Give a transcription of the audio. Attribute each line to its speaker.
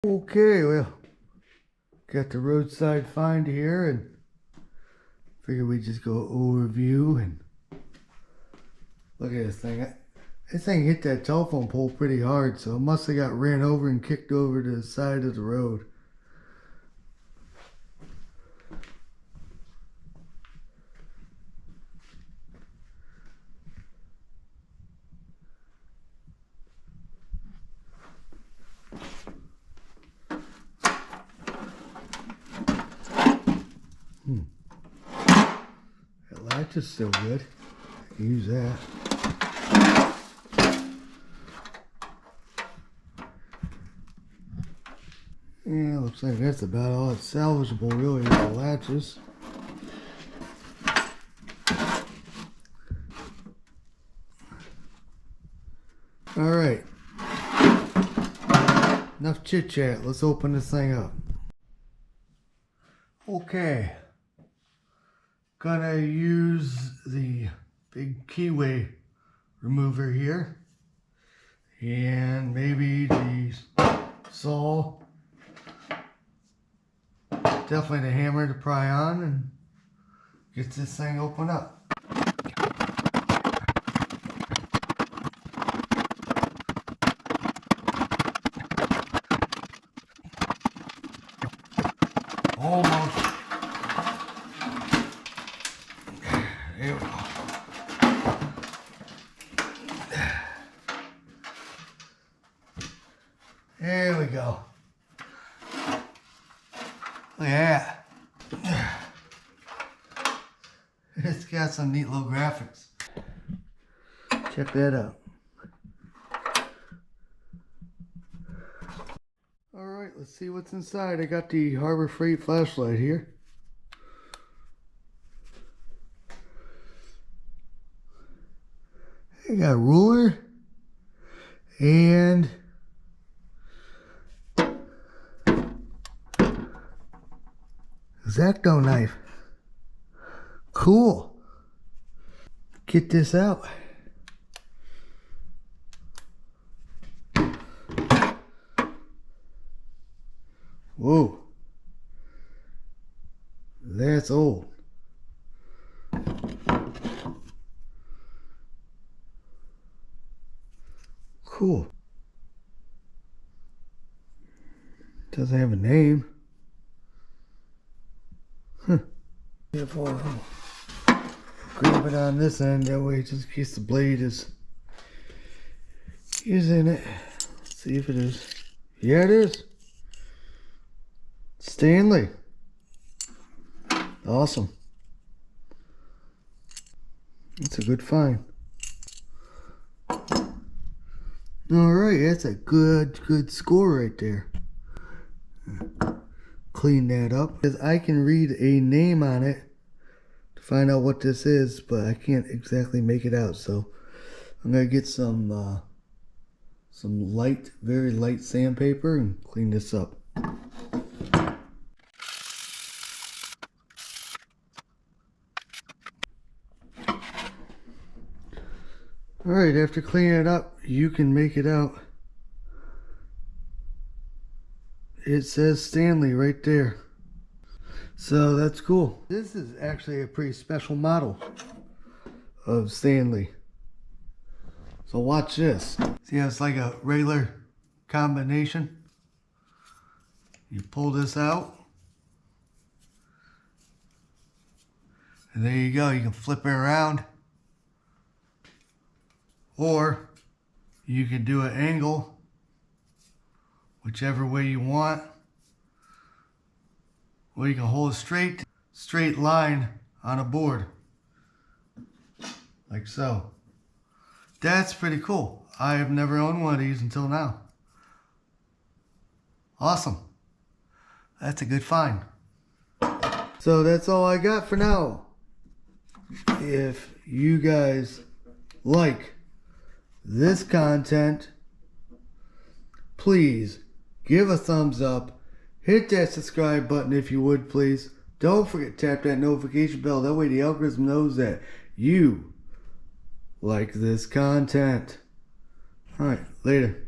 Speaker 1: Okay, well, got the Roadside Find here, and figured we'd just go overview and look at this thing. This thing hit that telephone pole pretty hard, so it must have got ran over and kicked over to the side of the road. That latch is still good. I can use that. Yeah, looks like that's about all that's salvageable really with the latches. Alright. Enough chit chat, let's open this thing up. Okay. Gonna use the big keyway remover here. And maybe the saw. Definitely the hammer to pry on and get this thing open up. Almost. There we go. There we go. Look at that. It's got some neat little graphics. Check that out. Alright, let's see what's inside. I got the Harbor Freight flashlight here. I got a ruler and X-Acto knife. Cool. Get this out. Whoa. That's old. Cool. Doesn't have a name. If I'll grab it on this end, that way just in case the blade is in it. Let's see if it is. Yeah, it is. Stanley. Awesome. That's a good find. Alright, that's a good score right there. Clean that up. Because I can read a name on it to find out what this is, but I can't exactly make it out. So I'm gonna get some light, very light sandpaper and clean this up. Alright, after cleaning it up, you can make it out. It says Stanley right there. So that's cool. This is actually a pretty special model of Stanley. So watch this. See how it's like a regular combination? You pull this out. And there you go. You can flip it around. Or you can do an angle, whichever way you want. Or you can hold a straight line on a board, like so. That's pretty cool. I have never owned one of these until now. Awesome. That's a good find. So that's all I got for now. If you guys like this content, please give a thumbs up, hit that subscribe button if you would please. Don't forget to tap that notification bell, that way the algorithm knows that you like this content. Alright, later.